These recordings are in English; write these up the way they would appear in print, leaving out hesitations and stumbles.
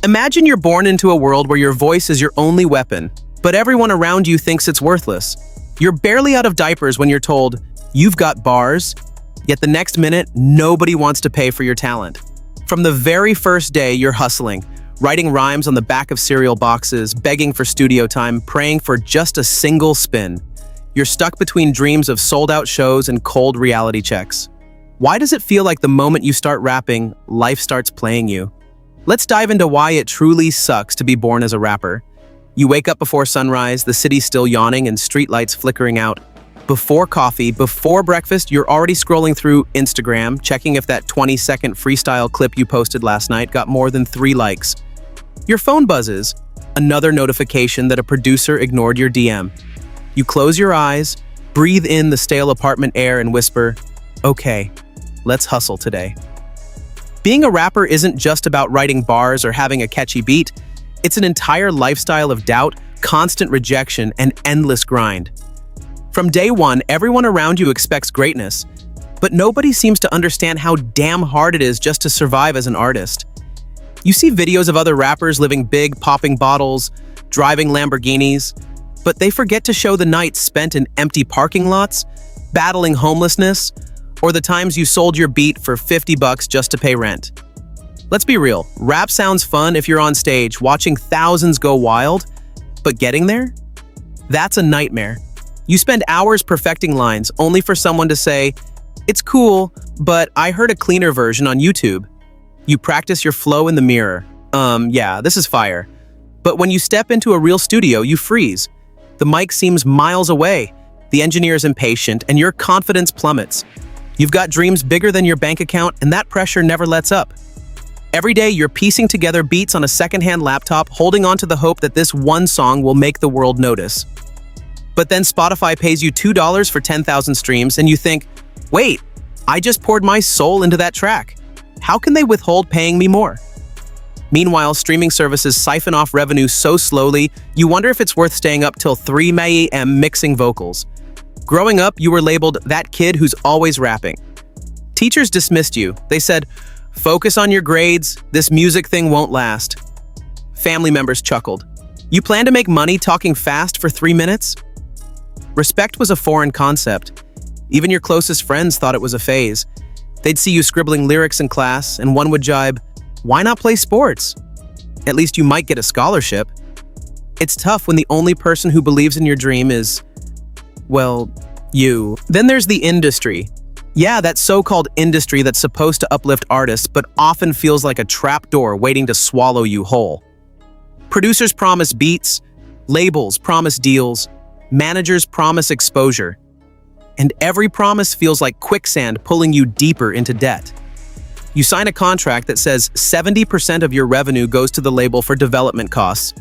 Imagine you're born into a world where your voice is your only weapon, but everyone around you thinks it's worthless. You're barely out of diapers when you're told, "You've got bars," yet the next minute, nobody wants to pay for your talent. From the very first day, you're hustling, writing rhymes on the back of cereal boxes, begging for studio time, praying for just a single spin. You're stuck between dreams of sold-out shows and cold reality checks. Why does it feel like the moment you start rapping, life starts playing you? Let's dive into why it truly sucks to be born as a rapper. You wake up before sunrise, the city's still yawning and streetlights flickering out. Before coffee, before breakfast, you're already scrolling through Instagram, checking if that 20-second freestyle clip you posted last night got more than 3 likes. Your phone buzzes, another notification that a producer ignored your DM. You close your eyes, breathe in the stale apartment air and whisper, "Okay, let's hustle today." Being a rapper isn't just about writing bars or having a catchy beat. It's an entire lifestyle of doubt, constant rejection, and endless grind. From day one, everyone around you expects greatness, but nobody seems to understand how damn hard it is just to survive as an artist. You see videos of other rappers living big, popping bottles, driving Lamborghinis, but they forget to show the nights spent in empty parking lots, battling homelessness, or the times you sold your beat for $50 just to pay rent. Let's be real, rap sounds fun if you're on stage watching thousands go wild, but getting there? That's a nightmare. You spend hours perfecting lines only for someone to say, "It's cool, but I heard a cleaner version on YouTube." You practice your flow in the mirror. Yeah, this is fire. But when you step into a real studio, you freeze. The mic seems miles away, the engineer is impatient, and your confidence plummets. You've got dreams bigger than your bank account, and that pressure never lets up. Every day, you're piecing together beats on a secondhand laptop, holding on to the hope that this one song will make the world notice. But then Spotify pays you $2 for 10,000 streams, and you think, "Wait, I just poured my soul into that track. How can they withhold paying me more?" Meanwhile, streaming services siphon off revenue so slowly, you wonder if it's worth staying up till 3 a.m. mixing vocals. Growing up, you were labeled that kid who's always rapping. Teachers dismissed you. They said, "Focus on your grades, this music thing won't last." Family members chuckled. "You plan to make money talking fast for 3 minutes?" Respect was a foreign concept. Even your closest friends thought it was a phase. They'd see you scribbling lyrics in class, and one would jibe, "Why not play sports? At least you might get a scholarship." It's tough when the only person who believes in your dream is, well, you. Then there's the industry. Yeah, that so-called industry that's supposed to uplift artists, but often feels like a trapdoor waiting to swallow you whole. Producers promise beats, labels promise deals, managers promise exposure. And every promise feels like quicksand pulling you deeper into debt. You sign a contract that says 70% of your revenue goes to the label for development costs,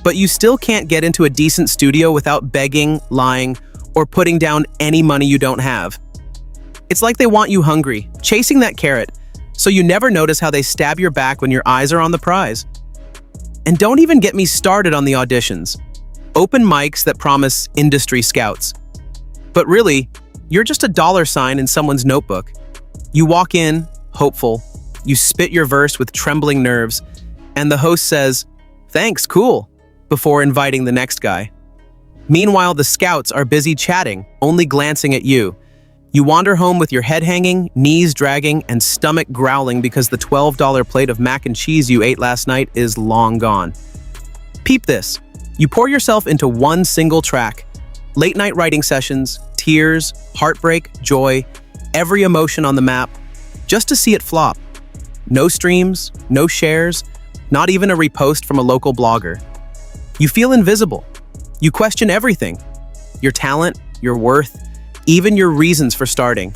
but you still can't get into a decent studio without begging, lying, or putting down any money you don't have. It's like they want you hungry, chasing that carrot, so you never notice how they stab your back when your eyes are on the prize. And don't even get me started on the auditions. Open mics that promise industry scouts. But really, you're just a dollar sign in someone's notebook. You walk in, hopeful, you spit your verse with trembling nerves, and the host says, "Thanks, cool," before inviting the next guy. Meanwhile, the scouts are busy chatting, only glancing at you. You wander home with your head hanging, knees dragging, and stomach growling because the $12 plate of mac and cheese you ate last night is long gone. Peep this. You pour yourself into one single track. Late-night writing sessions, tears, heartbreak, joy, every emotion on the map, just to see it flop. No streams, no shares, not even a repost from a local blogger. You feel invisible. You question everything. Your talent, your worth, even your reasons for starting.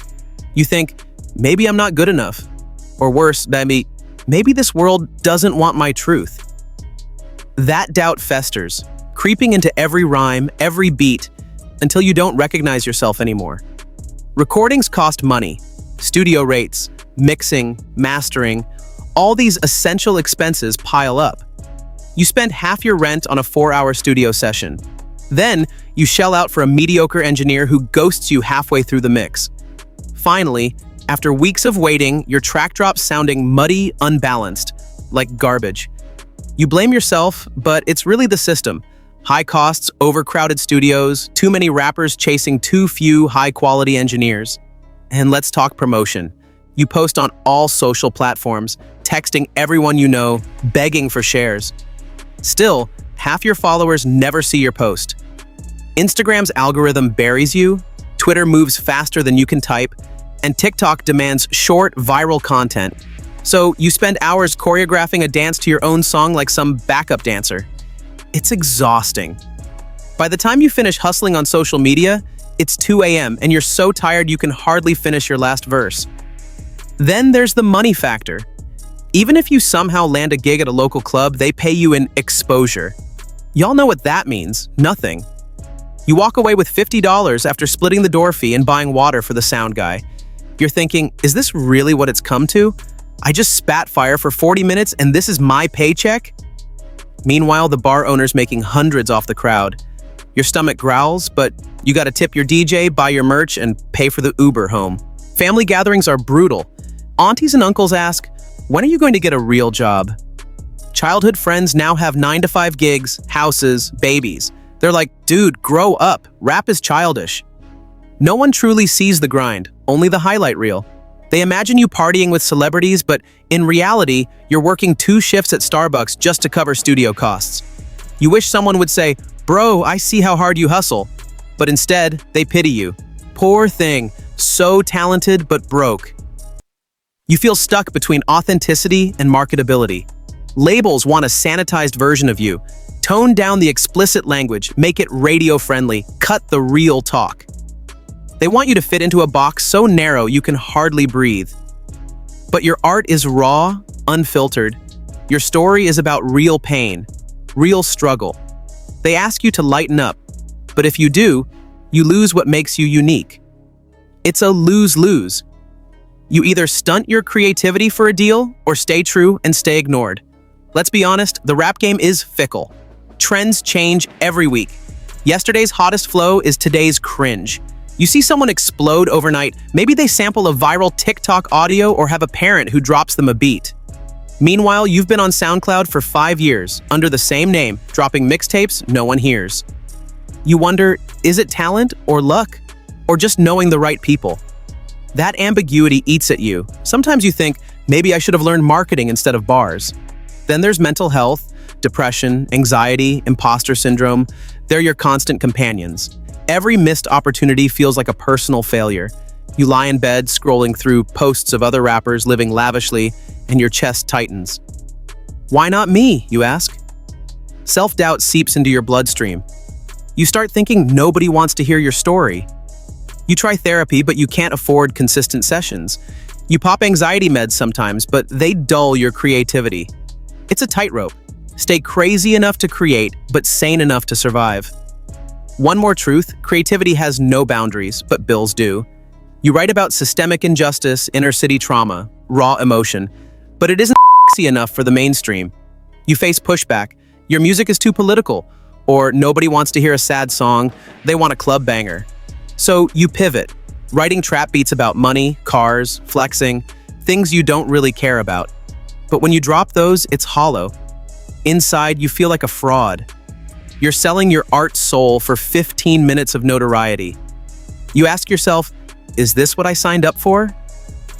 You think, maybe I'm not good enough. Or worse, maybe this world doesn't want my truth. That doubt festers, creeping into every rhyme, every beat, until you don't recognize yourself anymore. Recordings cost money. Studio rates, mixing, mastering, all these essential expenses pile up. You spend half your rent on a 4-hour studio session. Then, you shell out for a mediocre engineer who ghosts you halfway through the mix. Finally, after weeks of waiting, your track drops sounding muddy, unbalanced, like garbage. You blame yourself, but it's really the system. High costs, overcrowded studios, too many rappers chasing too few high-quality engineers. And let's talk promotion. You post on all social platforms, texting everyone you know, begging for shares. Still, half your followers never see your post. Instagram's algorithm buries you, Twitter moves faster than you can type, and TikTok demands short, viral content. So you spend hours choreographing a dance to your own song like some backup dancer. It's exhausting. By the time you finish hustling on social media, it's 2 a.m. and you're so tired you can hardly finish your last verse. Then there's the money factor. Even if you somehow land a gig at a local club, they pay you in exposure. Y'all know what that means, nothing. You walk away with $50 after splitting the door fee and buying water for the sound guy. You're thinking, is this really what it's come to? I just spat fire for 40 minutes and this is my paycheck? Meanwhile, the bar owner's making hundreds off the crowd. Your stomach growls, but you gotta tip your DJ, buy your merch, and pay for the Uber home. Family gatherings are brutal. Aunties and uncles ask, when are you going to get a real job? Childhood friends now have 9-to-5 gigs, houses, babies. They're like, dude, grow up. Rap is childish. No one truly sees the grind, only the highlight reel. They imagine you partying with celebrities, but in reality, you're working 2 shifts at Starbucks just to cover studio costs. You wish someone would say, bro, I see how hard you hustle. But instead, they pity you. Poor thing, so talented but broke. You feel stuck between authenticity and marketability. Labels want a sanitized version of you. Tone down the explicit language, make it radio-friendly, cut the real talk. They want you to fit into a box so narrow you can hardly breathe. But your art is raw, unfiltered. Your story is about real pain, real struggle. They ask you to lighten up, but if you do, you lose what makes you unique. It's a lose-lose. You either stunt your creativity for a deal or stay true and stay ignored. Let's be honest, the rap game is fickle. Trends change every week. Yesterday's hottest flow is today's cringe. You see someone explode overnight, maybe they sample a viral TikTok audio or have a parent who drops them a beat. Meanwhile, you've been on SoundCloud for 5 years, under the same name, dropping mixtapes no one hears. You wonder, is it talent or luck? Or just knowing the right people? That ambiguity eats at you. Sometimes you think, maybe I should have learned marketing instead of bars. Then there's mental health, depression, anxiety, imposter syndrome. They're your constant companions. Every missed opportunity feels like a personal failure. You lie in bed, scrolling through posts of other rappers living lavishly, and your chest tightens. Why not me, you ask? Self-doubt seeps into your bloodstream. You start thinking nobody wants to hear your story. You try therapy, but you can't afford consistent sessions. You pop anxiety meds sometimes, but they dull your creativity. It's a tightrope. Stay crazy enough to create, but sane enough to survive. One more truth, creativity has no boundaries, but bills do. You write about systemic injustice, inner-city trauma, raw emotion, but it isn't sexy enough for the mainstream. You face pushback. Your music is too political, or nobody wants to hear a sad song, they want a club banger. So you pivot, writing trap beats about money, cars, flexing, things you don't really care about. But when you drop those, it's hollow. Inside, you feel like a fraud. You're selling your art soul for 15 minutes of notoriety. You ask yourself, is this what I signed up for?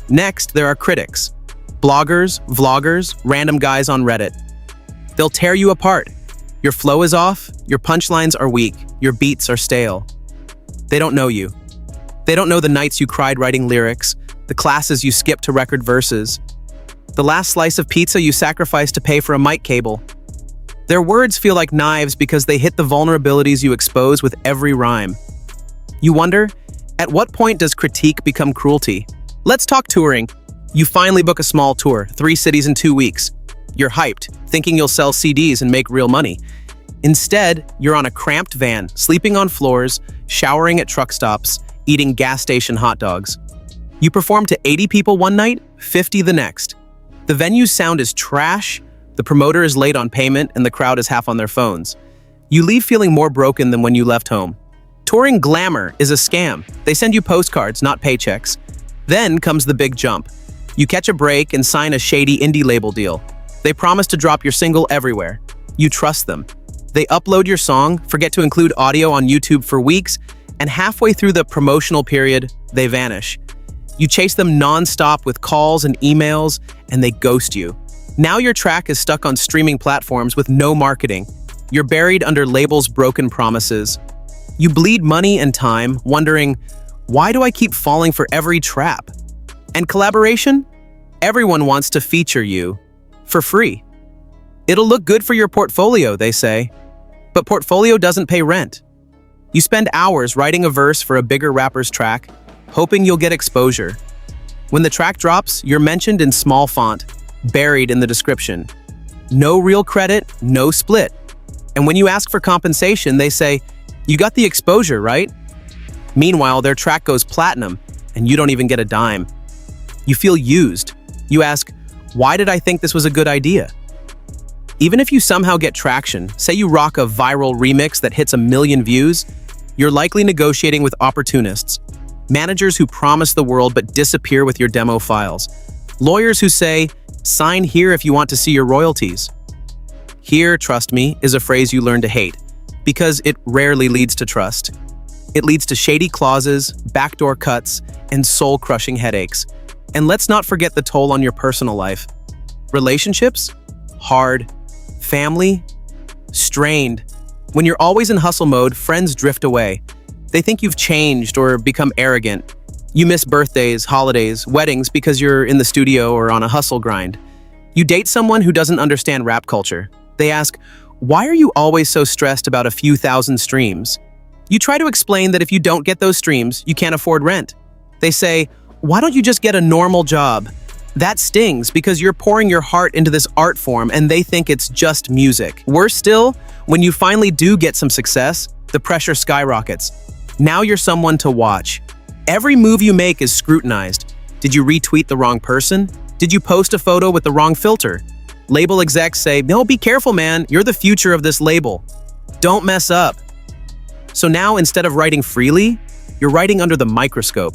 Next, there are critics. Bloggers, vloggers, random guys on Reddit. They'll tear you apart. Your flow is off, your punchlines are weak, your beats are stale. They don't know you. They don't know the nights you cried writing lyrics, the classes you skipped to record verses, the last slice of pizza you sacrificed to pay for a mic cable. Their words feel like knives because they hit the vulnerabilities you expose with every rhyme. You wonder, at what point does critique become cruelty? Let's talk touring. You finally book a small tour, 3 cities in 2 weeks. You're hyped, thinking you'll sell CDs and make real money. Instead, you're on a cramped van, sleeping on floors, showering at truck stops, eating gas station hot dogs. You perform to 80 people one night, 50 the next. The venue's sound is trash, the promoter is late on payment, and the crowd is half on their phones. You leave feeling more broken than when you left home. Touring glamour is a scam. They send you postcards, not paychecks. Then comes the big jump. You catch a break and sign a shady indie label deal. They promise to drop your single everywhere. You trust them. They upload your song, forget to include audio on YouTube for weeks, and halfway through the promotional period, they vanish. You chase them non-stop with calls and emails, and they ghost you. Now your track is stuck on streaming platforms with no marketing. You're buried under labels' broken promises. You bleed money and time, wondering, why do I keep falling for every trap? And collaboration? Everyone wants to feature you for free. It'll look good for your portfolio, they say. But portfolio doesn't pay rent. You spend hours writing a verse for a bigger rapper's track, hoping you'll get exposure. When the track drops, you're mentioned in small font, buried in the description. No real credit, no split. And when you ask for compensation, they say, you got the exposure, right? Meanwhile, their track goes platinum, and you don't even get a dime. You feel used. You ask, why did I think this was a good idea? Even if you somehow get traction, say you rock a viral remix that hits 1 million views, you're likely negotiating with opportunists, managers who promise the world but disappear with your demo files, lawyers who say, sign here if you want to see your royalties. Here, trust me, is a phrase you learn to hate, because it rarely leads to trust. It leads to shady clauses, backdoor cuts, and soul-crushing headaches. And let's not forget the toll on your personal life. Relationships? Hard. Family? Strained. When you're always in hustle mode, friends drift away. They think you've changed or become arrogant. You miss birthdays, holidays, weddings because you're in the studio or on a hustle grind. You date someone who doesn't understand rap culture. They ask, why are you always so stressed about a few thousand streams? You try to explain that if you don't get those streams, you can't afford rent. They say, why don't you just get a normal job? That stings because you're pouring your heart into this art form and they think it's just music. Worse still, when you finally do get some success, the pressure skyrockets. Now you're someone to watch. Every move you make is scrutinized. Did you retweet the wrong person? Did you post a photo with the wrong filter? Label execs say, no, be careful, man. You're the future of this label. Don't mess up. So now, instead of writing freely, you're writing under the microscope.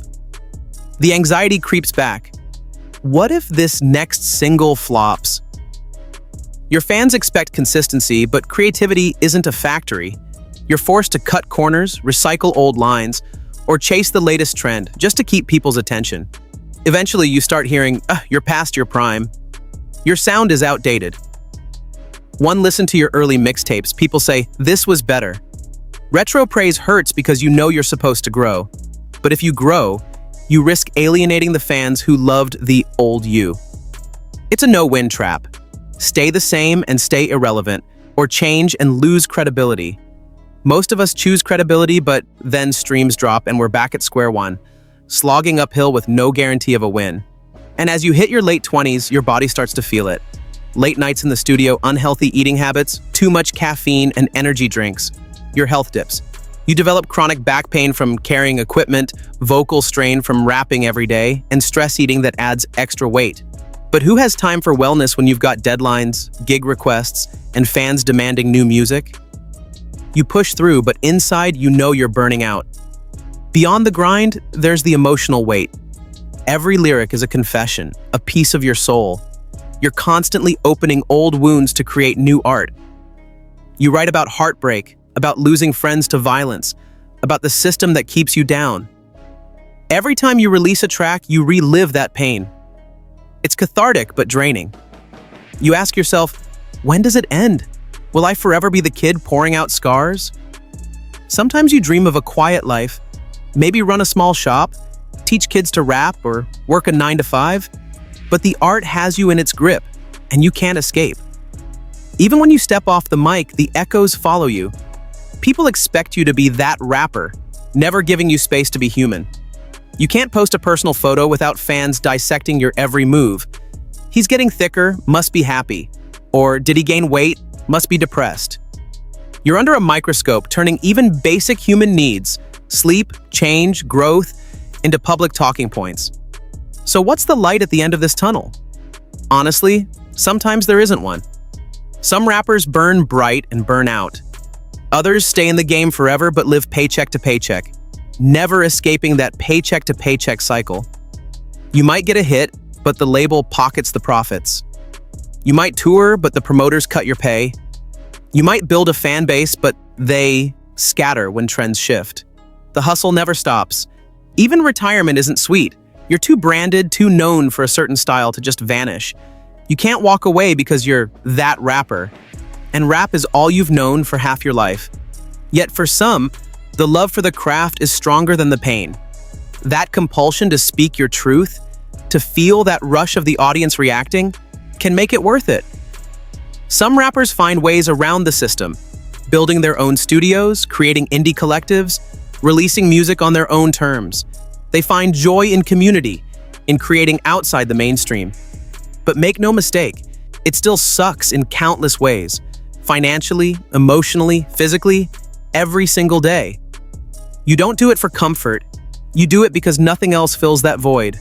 The anxiety creeps back. What if this next single flops? Your fans expect consistency, but creativity isn't a factory. You're forced to cut corners, recycle old lines, or chase the latest trend just to keep people's attention. Eventually, you start hearing, you're past your prime. Your sound is outdated. One listen to your early mixtapes, people say, this was better. Retro praise hurts because you know you're supposed to grow. But if you grow, you risk alienating the fans who loved the old you. It's a no-win trap. Stay the same and stay irrelevant, or change and lose credibility. Most of us choose credibility, but then streams drop and we're back at square one, slogging uphill with no guarantee of a win. And as you hit your late 20s, your body starts to feel it. Late nights in the studio, unhealthy eating habits, too much caffeine and energy drinks. Your health dips. You develop chronic back pain from carrying equipment, vocal strain from rapping every day, and stress eating that adds extra weight. But who has time for wellness when you've got deadlines, gig requests, and fans demanding new music? You push through, but inside you know you're burning out. Beyond the grind, there's the emotional weight. Every lyric is a confession, a piece of your soul. You're constantly opening old wounds to create new art. You write about heartbreak, about losing friends to violence, about the system that keeps you down. Every time you release a track, you relive that pain. It's cathartic but draining. You ask yourself, when does it end? Will I forever be the kid pouring out scars? Sometimes you dream of a quiet life, maybe run a small shop, teach kids to rap, or work a 9-to-5, but the art has you in its grip, and you can't escape. Even when you step off the mic, the echoes follow you. People expect you to be that rapper, never giving you space to be human. You can't post a personal photo without fans dissecting your every move. He's getting thicker, must be happy. Or did he gain weight? Must be depressed. You're under a microscope, turning even basic human needs, sleep, change, growth, into public talking points. So what's the light at the end of this tunnel? Honestly, sometimes there isn't one. Some rappers burn bright and burn out. Others stay in the game forever but live paycheck to paycheck, never escaping that paycheck to paycheck cycle. You might get a hit, but the label pockets the profits. You might tour, but the promoters cut your pay. You might build a fan base, but they scatter when trends shift. The hustle never stops. Even retirement isn't sweet. You're too branded, too known for a certain style to just vanish. You can't walk away because you're that rapper. And rap is all you've known for half your life. Yet for some, the love for the craft is stronger than the pain. That compulsion to speak your truth, to feel that rush of the audience reacting, can make it worth it. Some rappers find ways around the system, building their own studios, creating indie collectives, releasing music on their own terms. They find joy in community, in creating outside the mainstream. But make no mistake, it still sucks in countless ways. Financially, emotionally, physically, every single day. You don't do it for comfort. You do it because nothing else fills that void.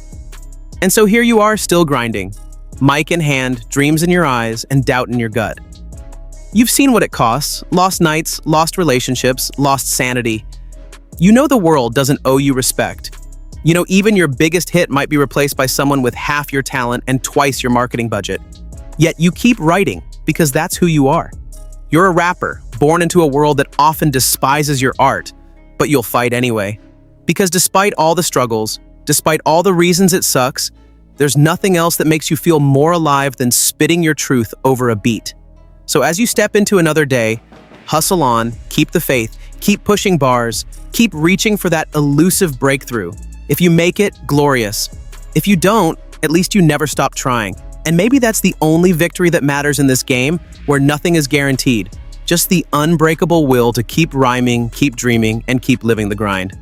And so here you are still grinding, mic in hand, dreams in your eyes, and doubt in your gut. You've seen what it costs, lost nights, lost relationships, lost sanity. You know the world doesn't owe you respect. You know even your biggest hit might be replaced by someone with half your talent and twice your marketing budget. Yet you keep writing because that's who you are. You're a rapper, born into a world that often despises your art, but you'll fight anyway. Because despite all the struggles, despite all the reasons it sucks, there's nothing else that makes you feel more alive than spitting your truth over a beat. So as you step into another day, hustle on, keep the faith, keep pushing bars, keep reaching for that elusive breakthrough. If you make it, glorious. If you don't, at least you never stop trying. And maybe that's the only victory that matters in this game, where nothing is guaranteed. Just the unbreakable will to keep rhyming, keep dreaming, and keep living the grind.